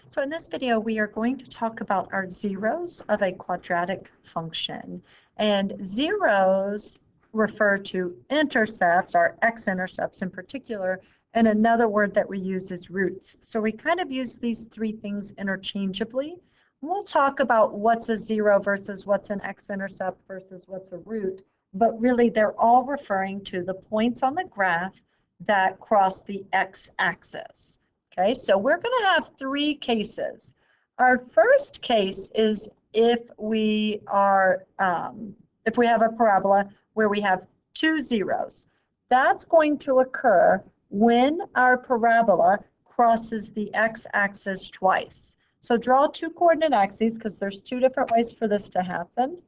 So in this video, we are going to talk about our zeros of a quadratic function. And zeros refer to intercepts, our x-intercepts in particular, and another word that we use is roots. So we kind of use these three things interchangeably. We'll talk about what's a zero versus what's an x-intercept versus what's a root, but really they're all referring to the points on the graph that cross the x-axis. Okay, so we're going to have three cases. Our first case is if we have a parabola where we have two zeros. That's going to occur when our parabola crosses the x-axis twice. So draw two coordinate axes because there's two different ways for this to happen.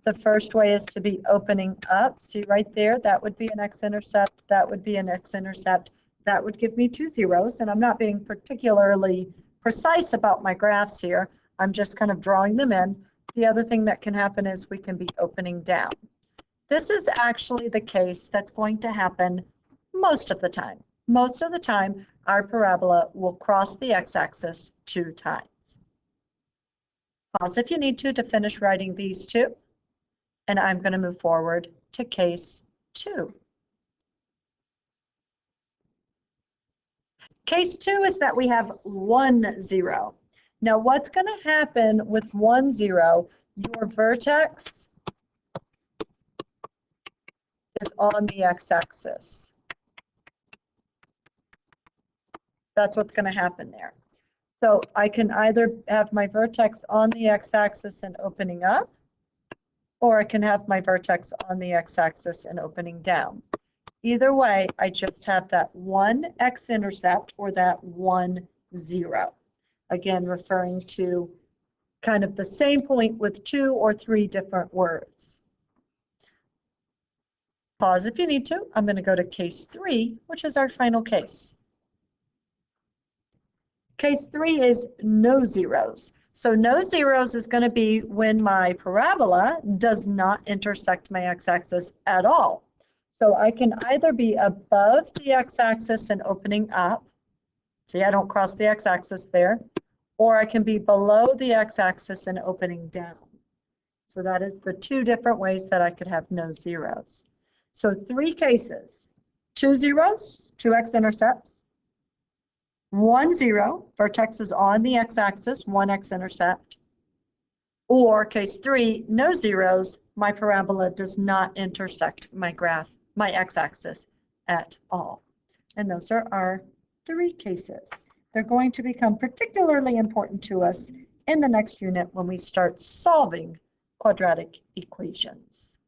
The first way is to be opening up. See right there, that would be an x-intercept, that would be an x-intercept. That would give me two zeros, and I'm not being particularly precise about my graphs here. I'm just kind of drawing them in. The other thing that can happen is we can be opening down. This is actually the case that's going to happen most of the time. Most of the time, our parabola will cross the x-axis two times. Pause if you need to finish writing these two, and I'm going to move forward to case 2. Case 2 is that we have 1, 0. Now what's going to happen with 1, 0, your vertex is on the x-axis. That's what's going to happen there. So I can either have my vertex on the x-axis and opening up, or I can have my vertex on the x-axis and opening down. Either way, I just have that one x-intercept or that 1, 0. Again, referring to kind of the same point with 2 or 3 different words. Pause if you need to. I'm going to go to case 3, which is our final case. Case 3 is no zeros. So no zeros is going to be when my parabola does not intersect my x-axis at all. So I can either be above the x-axis and opening up. See, I don't cross the x-axis there. Or I can be below the x-axis and opening down. So that is the two different ways that I could have no zeros. So 3 cases, 2 zeros, 2 x-intercepts, 1, 0, vertex is on the x-axis, 1 x-intercept. Or case 3, no zeros, my parabola does not intersect my graph, my x-axis at all. And those are our 3 cases. They're going to become particularly important to us in the next unit when we start solving quadratic equations.